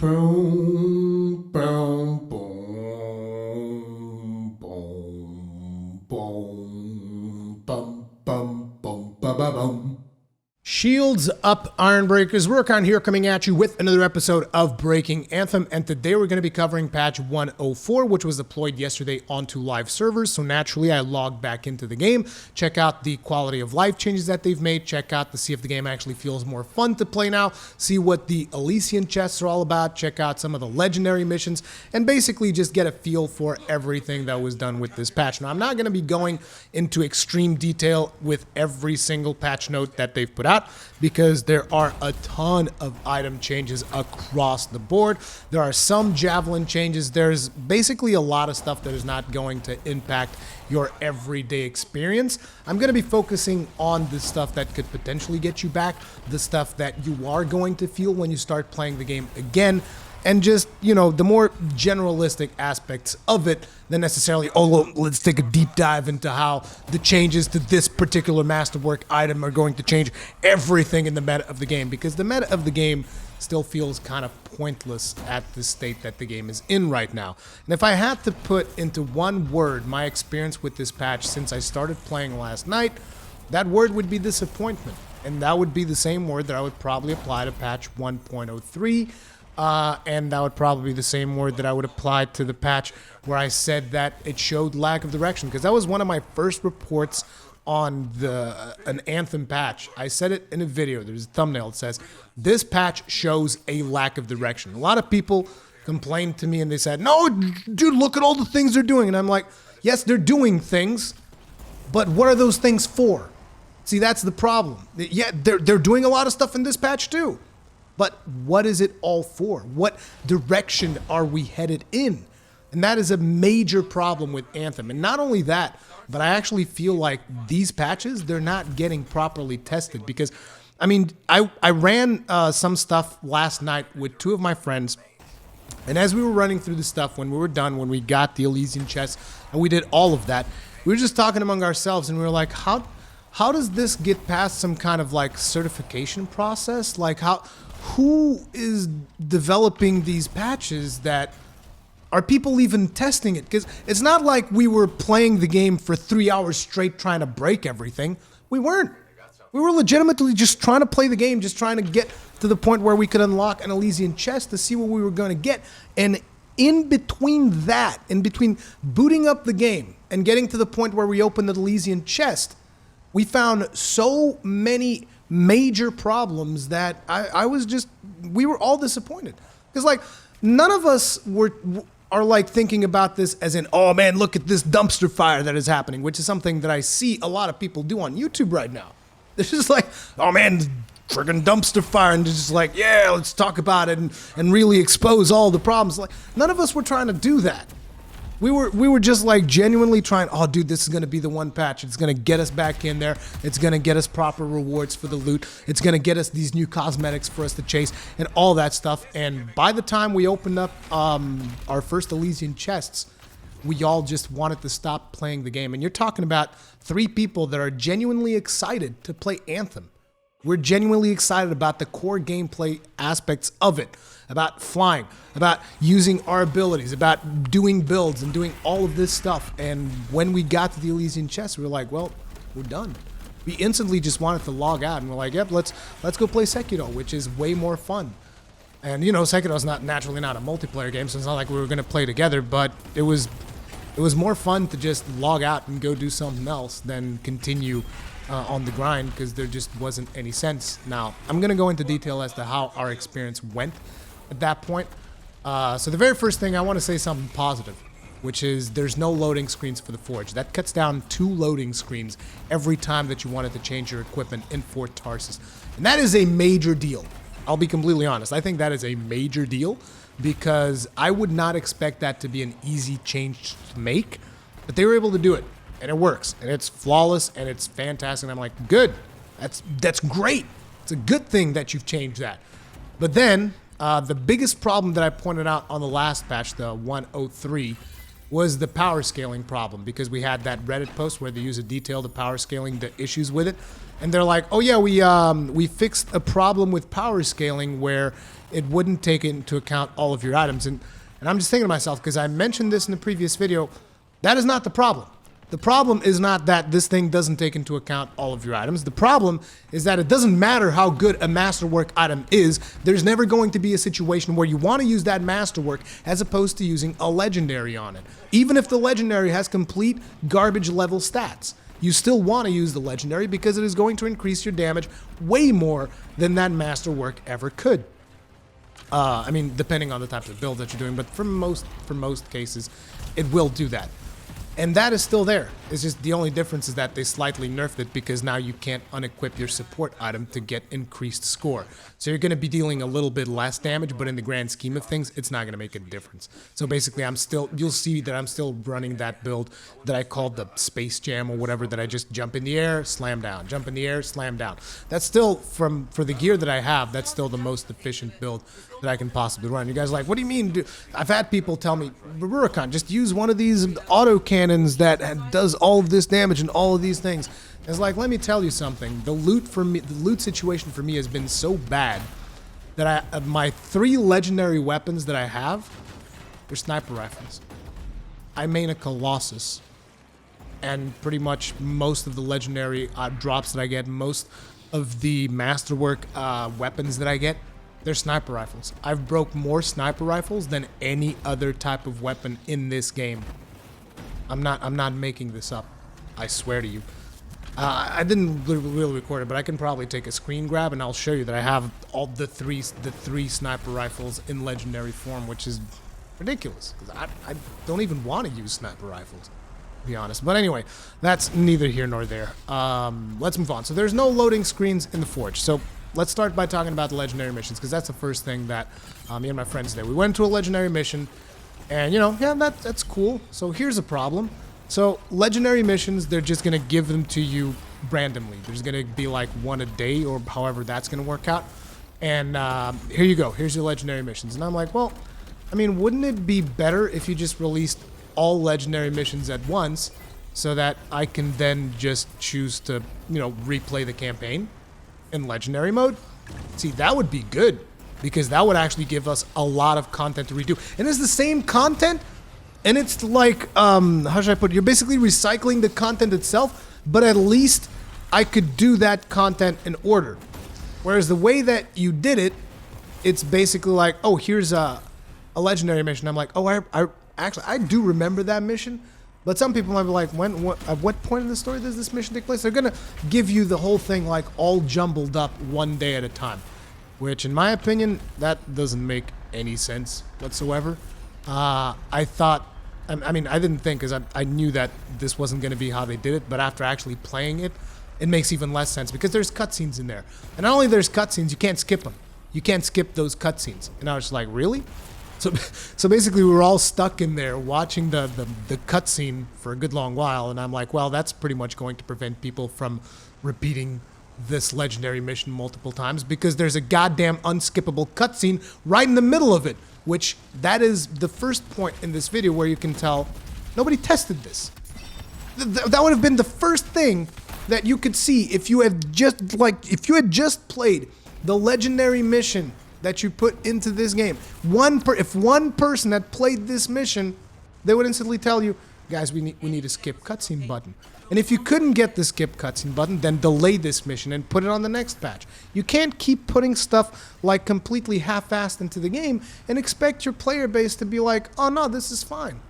Boom, boom, boom, boom, boom, bum, bum, bum, ba, ba, bum. Shields up, Ironbreakers. Rurikhan here coming at you with another episode of Breaking Anthem, and today we're going to be covering patch 104, which was deployed yesterday onto live servers. So naturally I logged back into the game, check out the quality of life changes that they've made, check out to see if the game actually feels more fun to play now, see what the Elysian Chests are all about, check out some of the legendary missions, and basically just get a feel for everything that was done with this patch. Now I'm not going to be going into extreme detail with every single patch note that they've put out, because there are a ton of item changes across the board. There are some javelin changes. There's basically a lot of stuff that is not going to impact your everyday experience. I'm going to be focusing on the stuff that could potentially get you back, the stuff that you are going to feel when you start playing the game again, and just, you know, the more generalistic aspects of it than necessarily, oh, let's take a deep dive into how the changes to this particular masterwork item are going to change everything in the meta of the game, because the meta of the game still feels kind of pointless at the state that the game is in right now. And if I had to put into one word my experience with this patch since I started playing last night, that word would be disappointment. And that would be the same word that I would probably apply to patch 1.03. And that would probably be the same word that I would apply to the patch where I said that it showed lack of direction, because that was one of my first reports on an Anthem patch. I said it in a video. There's a thumbnail that says, this patch shows a lack of direction. A lot of people complained to me and they said, no, dude, look at all the things they're doing. And I'm like, yes, they're doing things, but what are those things for? See, that's the problem. Yeah, they're doing a lot of stuff in this patch too. But what is it all for? What direction are we headed in? And that is a major problem with Anthem. And not only that, but I actually feel like these patches, they're not getting properly tested. Because, I mean, I ran some stuff last night with two of my friends. And as we were running through the stuff, when we were done, when we got the Elysian Chests, and we did all of that, we were just talking among ourselves, and we were like, how does this get past some kind of like certification process? Like who is developing these patches? That are people even testing it? Because it's not like we were playing the game for 3 hours straight trying to break everything. We weren't. We were legitimately just trying to play the game, just trying to get to the point where we could unlock an Elysian chest to see what we were going to get. And in between that, in between booting up the game and getting to the point where we opened the Elysian chest, we found so many major problems that we were all disappointed. Because like, none of us are like thinking about this as in, oh man, look at this dumpster fire that is happening, which is something that I see a lot of people do on YouTube right now. They're just like, oh man, friggin' dumpster fire, and just like, yeah, let's talk about it and really expose all the problems. Like, none of us were trying to do that. We were just like genuinely trying, oh dude, this is going to be the one patch. It's going to get us back in there. It's going to get us proper rewards for the loot. It's going to get us these new cosmetics for us to chase and all that stuff. And by the time we opened up our first Elysian Chests, we all just wanted to stop playing the game. And you're talking about 3 people that are genuinely excited to play Anthem. We're genuinely excited about the core gameplay aspects of it, about flying, about using our abilities, about doing builds and doing all of this stuff. And when we got to the Elysian Chests, we were like, well, we're done. We instantly just wanted to log out, and we're like, yep, let's go play Sekiro, which is way more fun. And you know, Sekiro's naturally not a multiplayer game, so it's not like we were going to play together, but it was more fun to just log out and go do something else than continue on the grind, because there just wasn't any sense. Now, I'm going to go into detail as to how our experience went at that point. So the very first thing, I want to say something positive, which is there's no loading screens for the Forge. That cuts down 2 loading screens every time that you wanted to change your equipment in Fort Tarsus. And that is a major deal. I'll be completely honest. I think that is a major deal, because I would not expect that to be an easy change to make, but they were able to do it. And it works, and it's flawless, and it's fantastic. And I'm like, good, that's great. It's a good thing that you've changed that. But then, the biggest problem that I pointed out on the last patch, the 103, was the power scaling problem, because we had that Reddit post where the user detailed the power scaling, the issues with it. and they're like, oh yeah, we fixed a problem with power scaling where it wouldn't take into account all of your items. And I'm just thinking to myself, because I mentioned this in the previous video, that is not the problem. The problem is not that this thing doesn't take into account all of your items. The problem is that it doesn't matter how good a masterwork item is, there's never going to be a situation where you want to use that masterwork as opposed to using a legendary on it. Even if the legendary has complete garbage level stats, you still want to use the legendary because it is going to increase your damage way more than that masterwork ever could. I mean, depending on the type of build that you're doing, but for most cases, it will do that. And that is still there. It's just the only difference is that they slightly nerfed it because now you can't unequip your support item to get increased score. So you're going to be dealing a little bit less damage, but in the grand scheme of things, it's not going to make a difference. So basically, you'll see that I'm still running that build that I called the Space Jam or whatever, that I just jump in the air, slam down, jump in the air, slam down. That's still, for the gear that I have, that's still the most efficient build that I can possibly run. You guys are like, what do you mean? Dude? I've had people tell me, Rurikon, just use one of these auto cannons that does all of this damage and all of these things. It's like, let me tell you something. The loot situation for me has been so bad that my 3 legendary weapons that I have, they're sniper rifles. I main a Colossus, and pretty much most of the legendary drops that I get, most of the masterwork weapons that I get, they're sniper rifles. I've broke more sniper rifles than any other type of weapon in this game. I'm not making this up. I swear to you. I didn't really record it, but I can probably take a screen grab and I'll show you that I have all the three sniper rifles in legendary form, which is ridiculous because I don't even want to use sniper rifles, to be honest. But anyway, that's neither here nor there. Let's move on. So there's no loading screens in the Forge. So let's start by talking about the legendary missions, because that's the first thing that me and my friends did. We went to a legendary mission, and you know, yeah, that's cool. So here's a problem. So legendary missions, they're just gonna give them to you randomly. There's gonna be like one a day, or however that's gonna work out. And here you go. Here's your legendary missions. And I'm like, well, I mean, wouldn't it be better if you just released all legendary missions at once, so that I can then just choose to, you know, replay the campaign in legendary mode? See, that would be good, because that would actually give us a lot of content to redo. And it's the same content, and it's like, how should I put it? You're basically recycling the content itself, but at least I could do that content in order. Whereas the way that you did it, it's basically like, oh, here's a legendary mission. I'm like, oh, I do remember that mission. But some people might be like, at what point in the story does this mission take place? They're going to give you the whole thing like all jumbled up one day at a time. Which, in my opinion, that doesn't make any sense whatsoever. I didn't think, because I knew that this wasn't going to be how they did it. But after actually playing it, it makes even less sense, because there's cutscenes in there. And not only there's cutscenes, you can't skip them. You can't skip those cutscenes. And I was just like, really? So basically, we were all stuck in there watching the cutscene for a good long while, and I'm like, well, that's pretty much going to prevent people from repeating this legendary mission multiple times, because there's a goddamn unskippable cutscene right in the middle of it, which that is the first point in this video where you can tell nobody tested this. That would have been the first thing that you could see if you had just played the legendary mission that you put into this game. If one person had played this mission, they would instantly tell you, guys, we need a skip cutscene button. And if you couldn't get the skip cutscene button, then delay this mission and put it on the next patch. You can't keep putting stuff like completely half-assed into the game and expect your player base to be like, oh no, this is fine.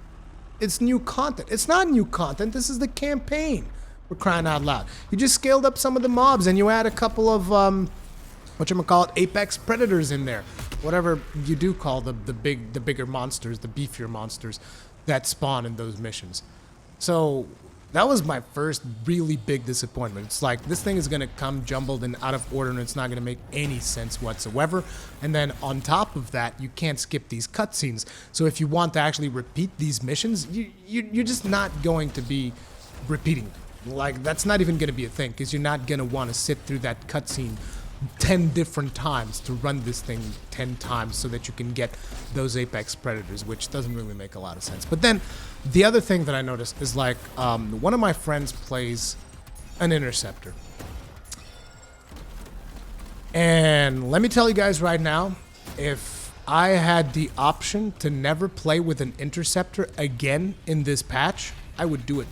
It's new content. It's not new content, this is the campaign. We're crying out loud. You just scaled up some of the mobs and you add a couple of apex predators in there, whatever you do call the bigger monsters, the beefier monsters that spawn in those missions. So that was my first really big disappointment. It's like, this thing is gonna come jumbled and out of order, and it's not gonna make any sense whatsoever. And then on top of that, you can't skip these cutscenes. So if you want to actually repeat these missions, you're just not going to be repeating them. Like, that's not even gonna be a thing, because you're not gonna want to sit through that cutscene 10 different times to run this thing 10 times so that you can get those apex predators, which doesn't really make a lot of sense. But then the other thing that I noticed is like, one of my friends plays an Interceptor, And let me tell you guys right now, if I had the option to never play with an Interceptor again in this patch, I would do it.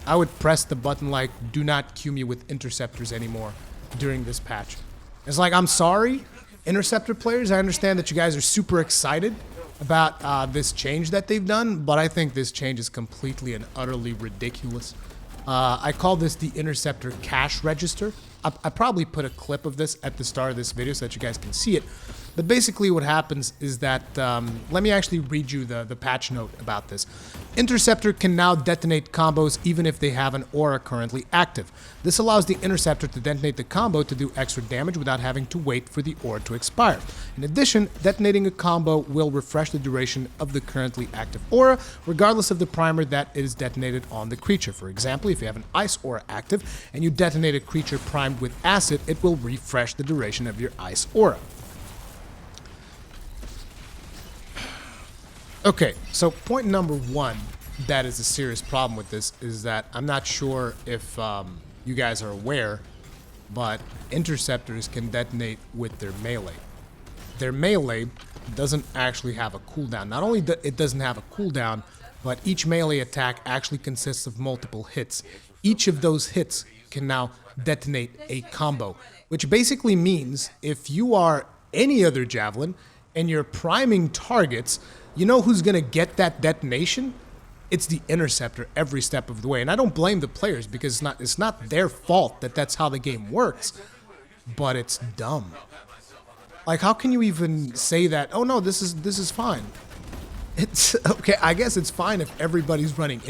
I would press the button like, do not queue me with Interceptors anymore during this patch. It's like, I'm sorry, Interceptor players, I understand that you guys are super excited about this change that they've done, but I think this change is completely and utterly ridiculous. I call this the Interceptor cash register. I probably put a clip of this at the start of this video so that you guys can see it. But basically what happens is that, let me actually read you the patch note about this. Interceptor can now detonate combos even if they have an aura currently active. This allows the Interceptor to detonate the combo to do extra damage without having to wait for the aura to expire. In addition, detonating a combo will refresh the duration of the currently active aura, regardless of the primer that is detonated on the creature. For example, if you have an ice aura active and you detonate a creature primed with acid, it will refresh the duration of your ice aura. Okay, so point number one that is a serious problem with this is that I'm not sure if you guys are aware, but Interceptors can detonate with their melee. Their melee doesn't actually have a cooldown. Not only it doesn't have a cooldown, but each melee attack actually consists of multiple hits. Each of those hits can now detonate a combo, which basically means if you are any other Javelin and you're priming targets, you know who's going to get that detonation? It's the Interceptor every step of the way. And I don't blame the players because it's not their fault that that's how the game works, but it's dumb. Like, how can you even say that, oh no, this is fine? It's okay, I guess it's fine if everybody's running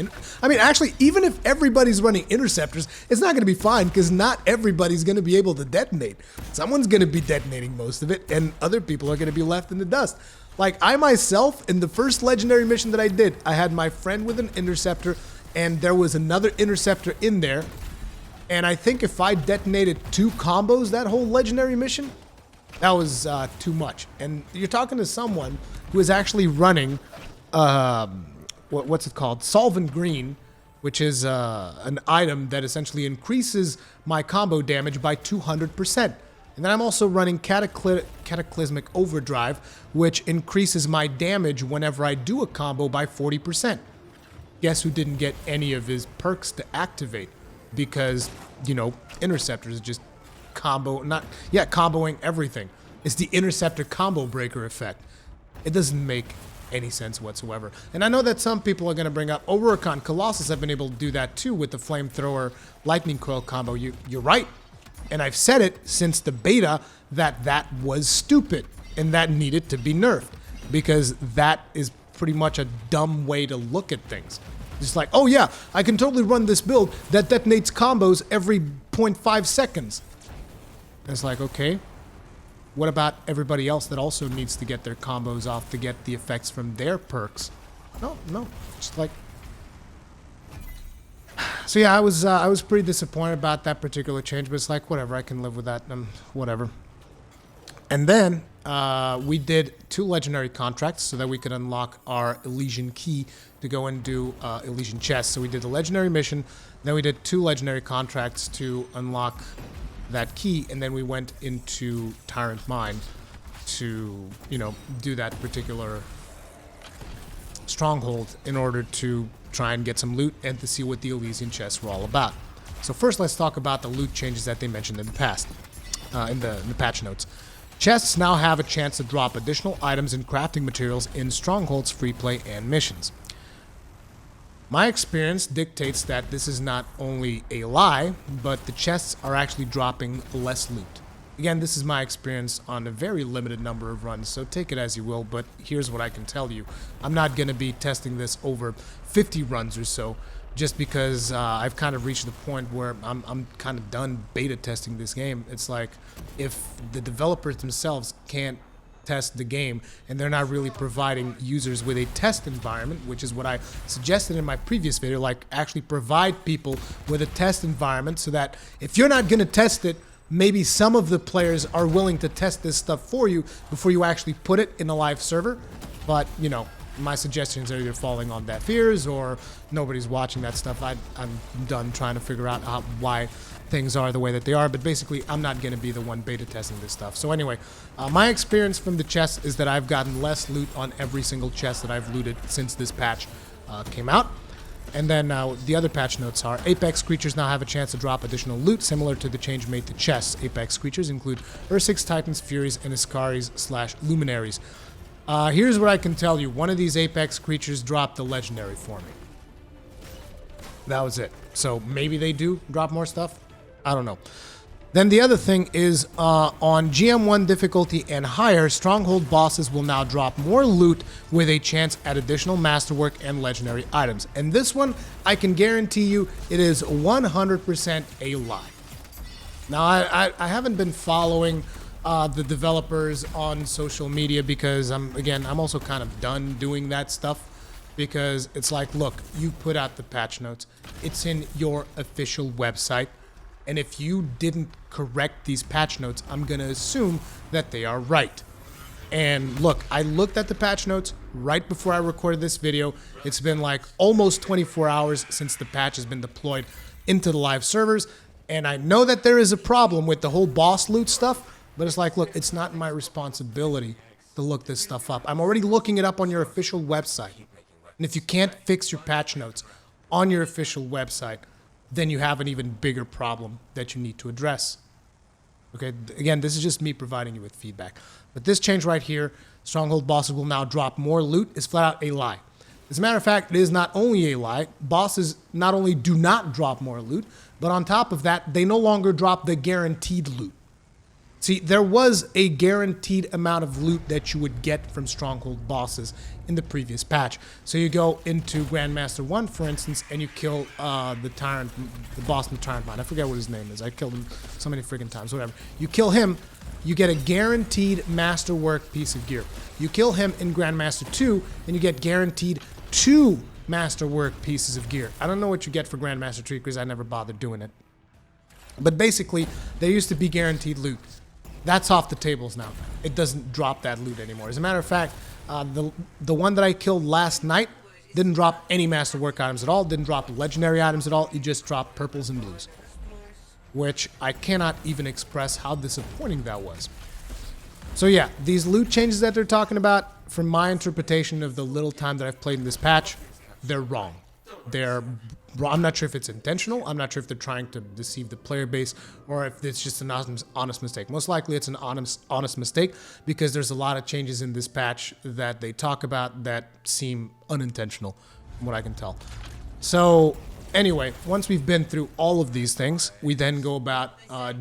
actually, even if everybody's running Interceptors, it's not going to be fine because not everybody's going to be able to detonate. Someone's going to be detonating most of it, and other people are going to be left in the dust. Like, I myself, in the first legendary mission that I did, I had my friend with an Interceptor, and there was another Interceptor in there, and I think if I detonated 2 combos that whole legendary mission, that was too much. And you're talking to someone who is actually running, what's it called? Solvent Green, which is an item that essentially increases my combo damage by 200%. And then I'm also running Cataclysmic Overdrive, which increases my damage whenever I do a combo by 40%. Guess who didn't get any of his perks to activate? Because, you know, Interceptors just comboing everything. It's the Interceptor combo breaker effect. It doesn't make any sense whatsoever. And I know that some people are going to bring up, oh, Rurikon Colossus have been able to do that too with the Flamethrower Lightning Coil combo. You're right. And I've said it since the beta that was stupid and that needed to be nerfed because that is pretty much a dumb way to look at things. Just like, oh yeah, I can totally run this build that detonates combos every 0.5 seconds. And it's like, okay, what about everybody else that also needs to get their combos off to get the effects from their perks? No, just like... So yeah, I was pretty disappointed about that particular change, but it's like, whatever, I can live with that, whatever. And then we did 2 legendary contracts so that we could unlock our Elysian key to go and do Elysian Chests. So we did the legendary mission, then we did 2 legendary contracts to unlock that key, and then we went into Tyrant Mine to, you know, do that particular stronghold in order to try and get some loot and to see what the Elysian Chests were all about. So first, let's talk about the loot changes that they mentioned in the past, in the patch notes. Chests now have a chance to drop additional items and crafting materials in strongholds, free play, and missions. My experience dictates that this is not only a lie, but the chests are actually dropping less loot. Again, this is my experience on a very limited number of runs, so take it as you will, but here's what I can tell you. I'm not going to be testing this over 50 runs or so, just because I've kind of reached the point where I'm kind of done beta testing this game. It's like, if the developers themselves can't test the game, and they're not really providing users with a test environment, which is what I suggested in my previous video, like actually provide people with a test environment so that if you're not going to test it, maybe some of the players are willing to test this stuff for you before you actually put it in a live server. But, you know, my suggestions are either falling on deaf ears or nobody's watching that stuff. I'm done trying to figure out why things are the way that they are, but basically I'm not going to be the one beta testing this stuff. So anyway, my experience from the chests is that I've gotten less loot on every single chest that I've looted since this patch came out. And then the other patch notes are, Apex creatures now have a chance to drop additional loot similar to the change made to chests. Apex creatures include Ursix, Titans, Furies, and Iskaris / Luminaries. Here's what I can tell you. One of these Apex creatures dropped the legendary for me. That was it. So maybe they do drop more stuff. I don't know. Then the other thing is on GM1 difficulty and higher, Stronghold bosses will now drop more loot with a chance at additional masterwork and legendary items. And this one, I can guarantee you, it is 100% a lie. Now, I haven't been following the developers on social media because I'm also kind of done doing that stuff. Because it's like, look, you put out the patch notes. It's in your official website. And if you didn't correct these patch notes, I'm going to assume that they are right. And look, I looked at the patch notes right before I recorded this video. It's been like almost 24 hours since the patch has been deployed into the live servers. And I know that there is a problem with the whole boss loot stuff. But it's like, look, it's not my responsibility to look this stuff up. I'm already looking it up on your official website. And if you can't fix your patch notes on your official website, then you have an even bigger problem that you need to address. Okay, again, this is just me providing you with feedback. But this change right here, Stronghold bosses will now drop more loot, is flat out a lie. As a matter of fact, it is not only a lie. Bosses not only do not drop more loot, but on top of that, they no longer drop the guaranteed loot. See, there was a guaranteed amount of loot that you would get from Stronghold bosses in the previous patch. So you go into Grandmaster 1, for instance, and you kill the Tyrant, the boss in the Tyrant Mine. I forget what his name is. I killed him so many freaking times, whatever. You kill him, you get a guaranteed Masterwork piece of gear. You kill him in Grandmaster 2, and you get guaranteed 2 Masterwork pieces of gear. I don't know what you get for Grandmaster 3 because I never bothered doing it. But basically, there used to be guaranteed loot. That's off the tables now. It doesn't drop that loot anymore. As a matter of fact, the one that I killed last night didn't drop any masterwork items at all, didn't drop legendary items at all, it just dropped purples and blues. Which I cannot even express how disappointing that was. So yeah, these loot changes that they're talking about, from my interpretation of the little time that I've played in this patch, they're wrong. I'm not sure if it's intentional. I'm not sure if they're trying to deceive the player base or if it's just an honest mistake. Most likely it's an honest mistake because there's a lot of changes in this patch that they talk about that seem unintentional, from what I can tell. So anyway, once we've been through all of these things, we then go about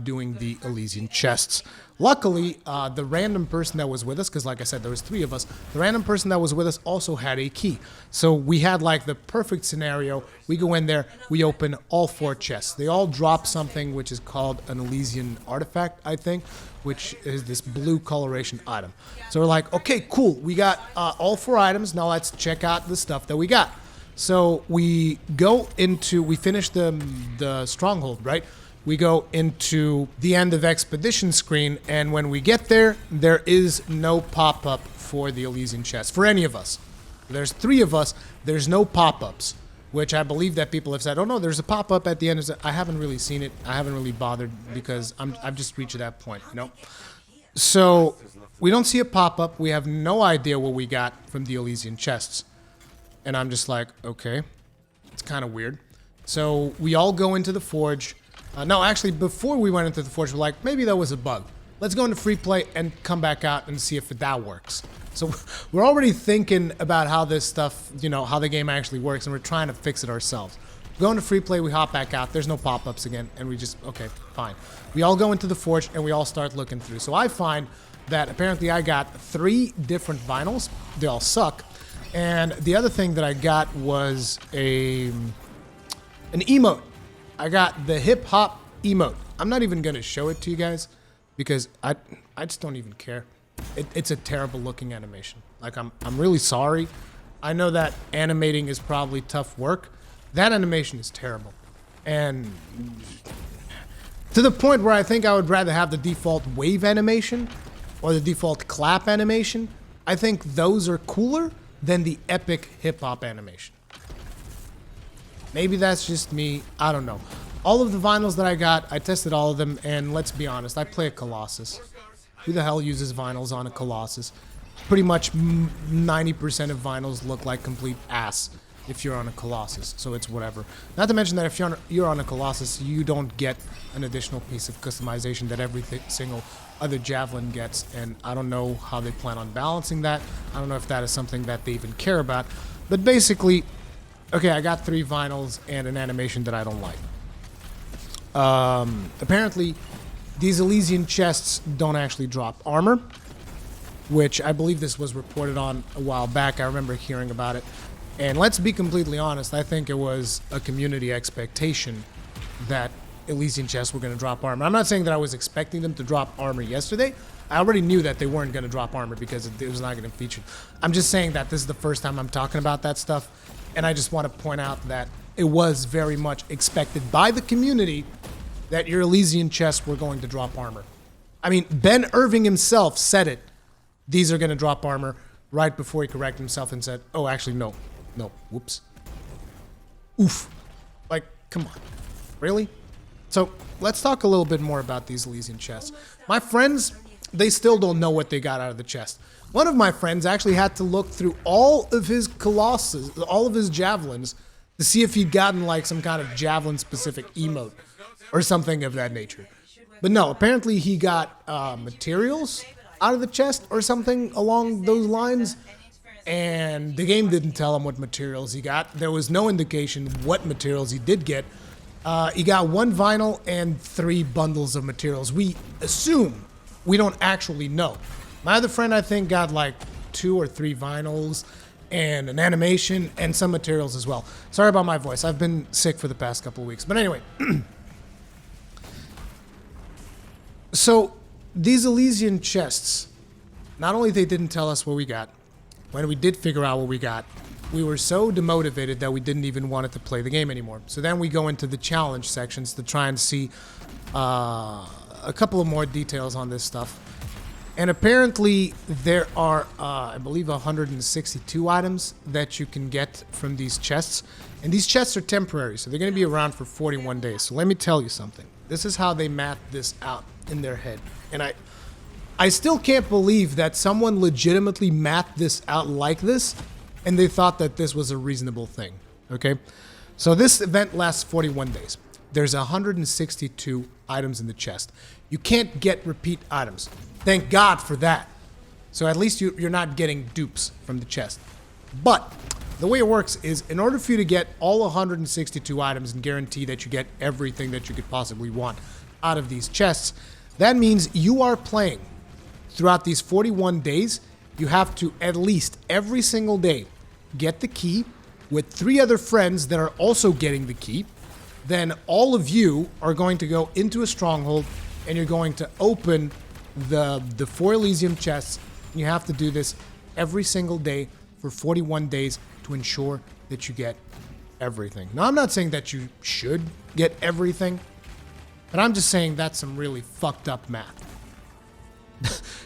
doing the Elysian Chests. Luckily, the random person that was with us, because like I said, there was 3 of us, the random person that was with us also had a key. So we had like the perfect scenario. We go in there, we open all 4 chests. They all drop something which is called an Elysian artifact, I think, which is this blue coloration item. So we're like, okay, cool. We got all 4 items. Now let's check out the stuff that we got. So we finish the stronghold, right? We go into the end of expedition screen, and when we get there, there is no pop-up for the Elysian Chests, for any of us. There's 3 of us, there's no pop-ups, which I believe that people have said, oh no, there's a pop-up at the end. I haven't really seen it. I haven't really bothered because I've just reached that point, you know? So we don't see a pop-up. We have no idea what we got from the Elysian Chests. And I'm just like, okay, it's kind of weird. So we all go into the forge. No, actually, before we went into the forge, we're like, maybe that was a bug. Let's go into free play and come back out and see if that works. So we're already thinking about how this stuff, you know, how the game actually works, and we're trying to fix it ourselves. Go into free play, we hop back out. There's no pop-ups again, and we just, okay, fine. We all go into the forge, and we all start looking through. So I find that apparently I got 3 different vinyls. They all suck. And the other thing that I got was an emote. I got the hip-hop emote. I'm not even going to show it to you guys because I just don't even care. It's a terrible looking animation. Like, I'm really sorry. I know that animating is probably tough work. That animation is terrible. And to the point where I think I would rather have the default wave animation or the default clap animation. I think those are cooler than the epic hip-hop animation. Maybe that's just me. I don't know. All of the vinyls that I got, I tested all of them, and let's be honest, I play a Colossus. Who the hell uses vinyls on a Colossus? Pretty much 90% of vinyls look like complete ass if you're on a Colossus, so it's whatever. Not to mention that if you're on a Colossus, you don't get an additional piece of customization that every single other Javelin gets, and I don't know how they plan on balancing that. I don't know if that is something that they even care about. But basically, okay, I got 3 vinyls and an animation that I don't like. Apparently, these Elysian Chests don't actually drop armor, which I believe this was reported on a while back. I remember hearing about it. And let's be completely honest, I think it was a community expectation that Elysian Chests were going to drop armor. I'm not saying that I was expecting them to drop armor yesterday. I already knew that they weren't going to drop armor because it was not going to feature. I'm just saying that this is the first time I'm talking about that stuff, and I just want to point out that it was very much expected by the community that your Elysian Chests were going to drop armor. I mean, Ben Irving himself said it. These are going to drop armor right before he corrected himself and said, oh, actually, no. No. Whoops. Oof. Like, come on. Really? So, let's talk a little bit more about these Elysian Chests. My friends, they still don't know what they got out of the chest. One of my friends actually had to look through all of his Colossus, all of his Javelins, to see if he'd gotten, like, some kind of Javelin-specific emote or something of that nature. But no, apparently he got materials out of the chest or something along those lines. And the game didn't tell him what materials he got. There was no indication what materials he did get. He got 1 vinyl and 3 bundles of materials. We assume. We don't actually know. My other friend, I think, got like 2 or 3 vinyls and an animation and some materials as well. Sorry about my voice. I've been sick for the past couple of weeks. But anyway. So, these Elysian Chests, not only they didn't tell us what we got, when we did figure out what we got, we were so demotivated that we didn't even want to play the game anymore. So then we go into the challenge sections to try and see a couple of more details on this stuff. And apparently there are, I believe, 162 items that you can get from these chests. And these chests are temporary, so they're going to be around for 41 days. So let me tell you something. This is how they mapped this out in their head. And I still can't believe that someone legitimately mapped this out like this, and they thought that this was a reasonable thing, okay? So this event lasts 41 days. There's 162 items in the chest. You can't get repeat items. Thank God for that. So at least you're not getting dupes from the chest. But the way it works is, in order for you to get all 162 items and guarantee that you get everything that you could possibly want out of these chests, that means you are playing. Throughout these 41 days, you have to at least every single day get the key with 3 other friends that are also getting the key. Then all of you are going to go into a stronghold and you're going to open the 4 Elysium Chests. You have to do this every single day for 41 days to ensure that you get everything. Now, I'm not saying that you should get everything, but I'm just saying that's some really fucked up math.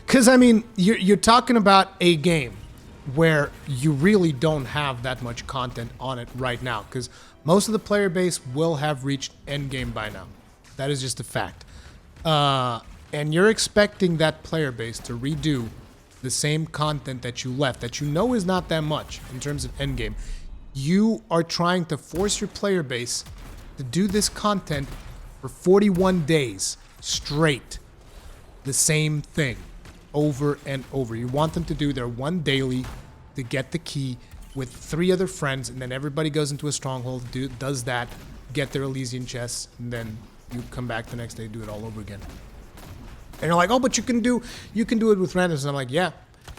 Because, I mean, you're talking about a game where you really don't have that much content on it right now. Because most of the player base will have reached endgame by now. That is just a fact. And you're expecting that player base to redo the same content that you left, that you know is not that much in terms of endgame. You are trying to force your player base to do this content for 41 days straight. The same thing over and over. You want them to do their one daily to get the key with 3 other friends, and then everybody goes into a stronghold, does that, get their Elysian Chests, and then you come back the next day, do it all over again. And you're like, oh, but you can do it with randoms. And I'm like, yeah,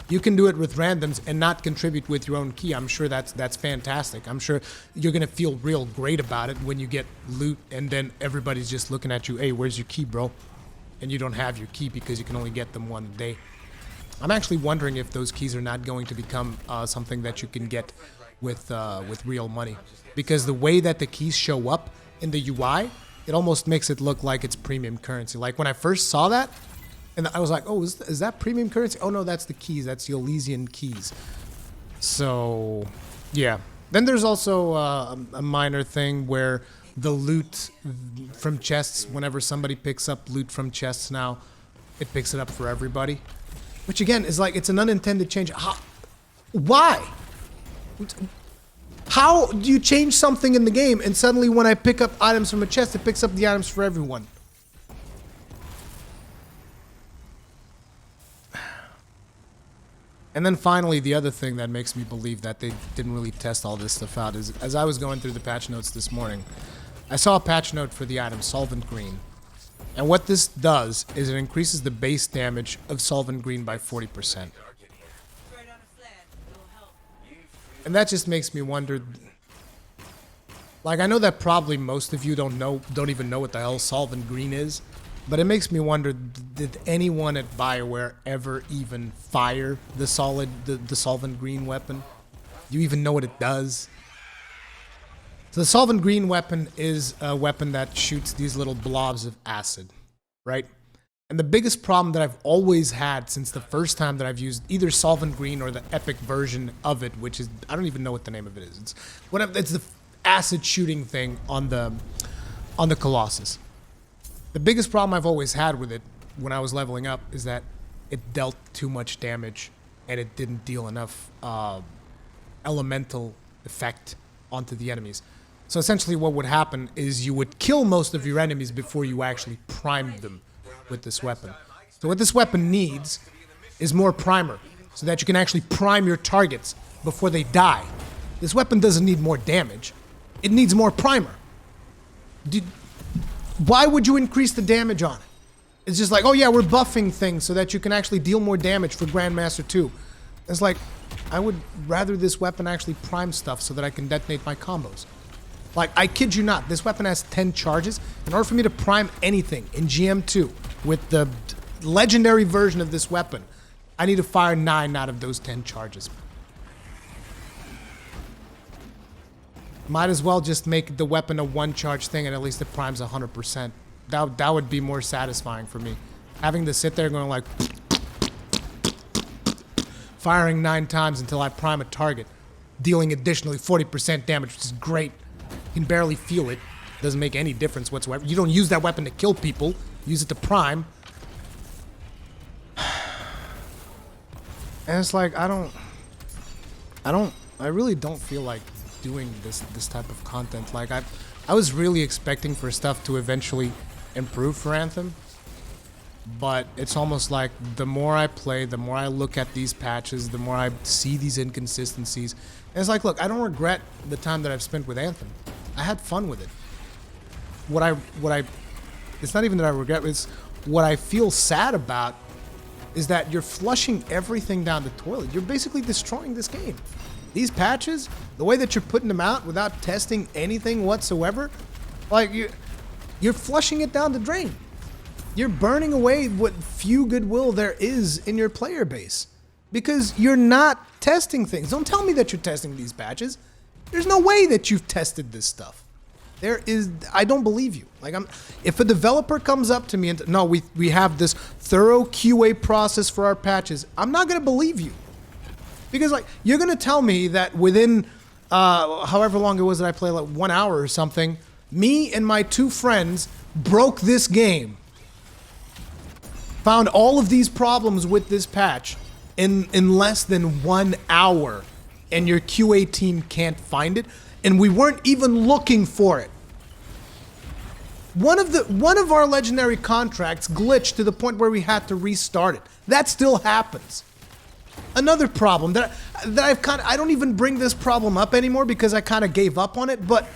you can do it with randoms and not contribute with your own key. I'm sure that's fantastic. I'm sure you're gonna feel real great about it when you get loot and then everybody's just looking at you, hey, where's your key, bro? And you don't have your key because you can only get them one day. I'm actually wondering if those keys are not going to become something that you can get with real money, because the way that the keys show up in the UI, it almost makes it look like it's premium currency. Like when I first saw that, and I was like, oh, is that premium currency? Oh no, that's the keys. That's the Elysian keys. So, yeah. Then there's also a minor thing where the loot from chests, whenever somebody picks up loot from chests now, it picks it up for everybody. Which again is like, it's an unintended change. Why? How do you change something in the game and suddenly when I pick up items from a chest, it picks up the items for everyone? And then finally, the other thing that makes me believe that they didn't really test all this stuff out is, as I was going through the patch notes this morning, I saw a patch note for the item Solvent Green. And what this does is it increases the base damage of Solvent Green by 40%. And that just makes me wonder, like, I know that probably most of you don't even know what the hell Solvent Green is, but it makes me wonder, did anyone at Bioware ever even fire the Solvent Green weapon? Do you even know what it does? So the Solvent Green weapon is a weapon that shoots these little blobs of acid, right? And the biggest problem that I've always had since the first time that I've used either Solvent Green or the epic version of it, which is, I don't even know what the name of it is. It's the acid shooting thing on the Colossus. The biggest problem I've always had with it when I was leveling up is that it dealt too much damage and it didn't deal enough elemental effect onto the enemies. So essentially what would happen is you would kill most of your enemies before you actually primed them with this weapon. So what this weapon needs is more primer so that you can actually prime your targets before they die. This weapon doesn't need more damage. It needs more primer. Why would you increase the damage on it? It's just like, oh yeah, we're buffing things so that you can actually deal more damage for Grandmaster 2. It's like, I would rather this weapon actually prime stuff so that I can detonate my combos. Like, I kid you not, this weapon has 10 charges. In order for me to prime anything in GM2 with the legendary version of this weapon, I need to fire 9 out of those 10 charges. Might as well just make the weapon a one-charge thing and at least it primes 100%. That would be more satisfying for me. Having to sit there going like... firing 9 times until I prime a target, dealing additionally 40% damage, which is great. You can barely feel it. Doesn't make any difference whatsoever. You don't use that weapon to kill people. Use it to prime. And it's like, I really don't feel like doing this type of content. Like, I was really expecting for stuff to eventually improve for Anthem, but it's almost like the more I play, the more I look at these patches, the more I see these inconsistencies. And it's like, look, I don't regret the time that I've spent with Anthem. I had fun with it. It's not even that I regret, it's what I feel sad about is that you're flushing everything down the toilet. You're basically destroying this game. These patches, the way that you're putting them out without testing anything whatsoever, like you're flushing it down the drain. You're burning away what few goodwill there is in your player base because you're not testing things. Don't tell me that you're testing these patches. There's no way that you've tested this stuff. I don't believe you. Like, if a developer comes up to me and, no, we have this thorough QA process for our patches, I'm not going to believe you. Because, like, you're going to tell me that within however long it was that I played, like 1 hour or something, me and my 2 friends broke this game. Found all of these problems with this patch in less than 1 hour. And your QA team can't find it. And we weren't even looking for it. One of our legendary contracts glitched to the point where we had to restart it. That still happens. Another problem that I don't even bring this problem up anymore because I kind of gave up on it, but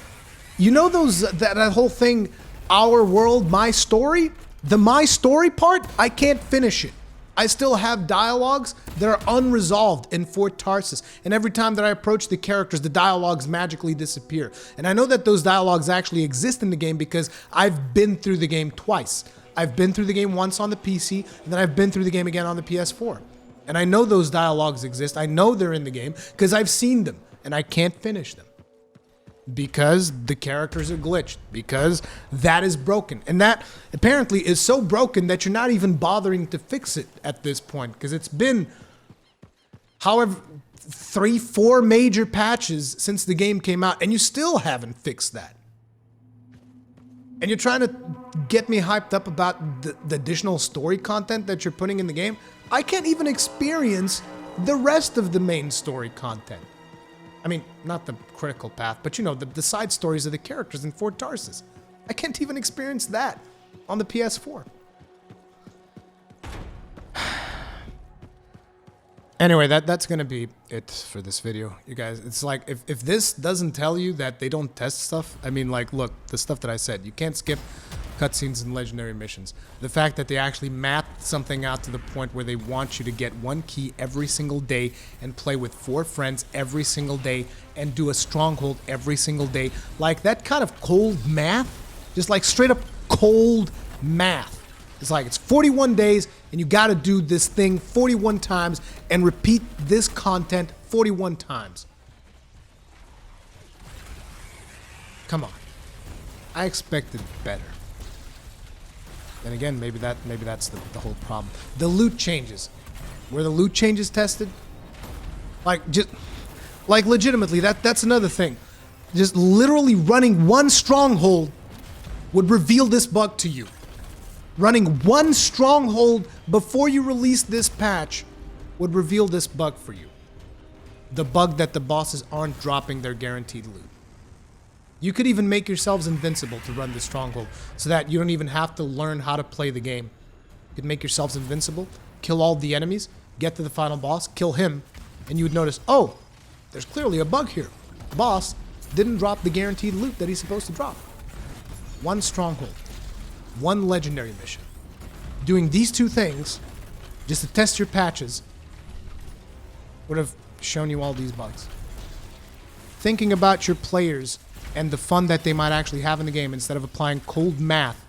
you know that whole thing, Our World, My Story? The My Story part, I can't finish it. I still have dialogues that are unresolved in Fort Tarsus, and every time that I approach the characters, the dialogues magically disappear. And I know that those dialogues actually exist in the game because I've been through the game twice. I've been through the game once on the PC, and then I've been through the game again on the PS4. And I know those dialogues exist. I know they're in the game because I've seen them, and I can't finish them. Because the characters are glitched, because that is broken. And that apparently is so broken that you're not even bothering to fix it at this point, because it's been however 3-4 major patches since the game came out, and you still haven't fixed that. And you're trying to get me hyped up about the additional story content that you're putting in the game. I can't even experience the rest of the main story content. I mean, not the critical path, but you know, the side stories of the characters in Fort Tarsus. I can't even experience that on the PS4. Anyway, that's gonna be it for this video, you guys. It's like, if this doesn't tell you that they don't test stuff, I mean, like, look, the stuff that I said, you can't skip cutscenes and legendary missions. The fact that they actually mapped something out to the point where they want you to get one key every single day and play with 4 friends every single day and do a stronghold every single day. Like, that kind of cold math, just like straight up cold math. It's like, it's 41 days and you gotta do this thing 41 times and repeat this content 41 times. Come on. I expected better. And again, maybe that's the whole problem. The loot changes. Were the loot changes tested? Like, just, like legitimately, that's another thing. Just literally running one stronghold would reveal this bug to you. Running one stronghold before you release this patch would reveal this bug for you. The bug that the bosses aren't dropping their guaranteed loot. You could even make yourselves invincible to run this stronghold so that you don't even have to learn how to play the game. You could make yourselves invincible, kill all the enemies, get to the final boss, kill him, and you would notice, oh, there's clearly a bug here. The boss didn't drop the guaranteed loot that he's supposed to drop. One stronghold. One legendary mission. Doing these 2 things, just to test your patches, would have shown you all these bugs. Thinking about your players and the fun that they might actually have in the game instead of applying cold math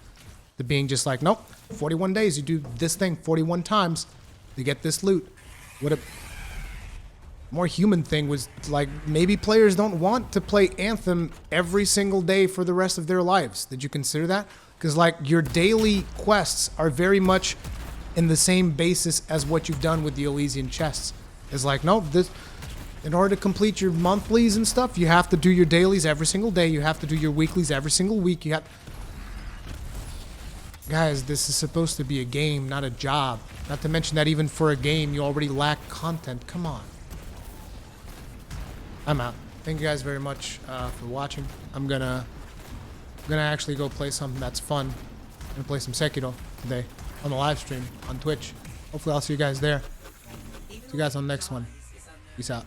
to being just like, nope, 41 days, you do this thing 41 times to get this loot. What a more human thing was, like, maybe players don't want to play Anthem every single day for the rest of their lives. Did you consider that? Because, like, your daily quests are very much in the same basis as what you've done with the Elysian Chests. It's like, no, this, in order to complete your monthlies and stuff, you have to do your dailies every single day. You have to do your weeklies every single week. You have... Guys, this is supposed to be a game, not a job. Not to mention that even for a game, you already lack content. Come on. I'm out. Thank you guys very much for watching. I'm gonna actually go play something that's fun. I'm gonna play some Sekiro today on the live stream on Twitch. Hopefully I'll see you guys there. See you guys on the next one. Peace out.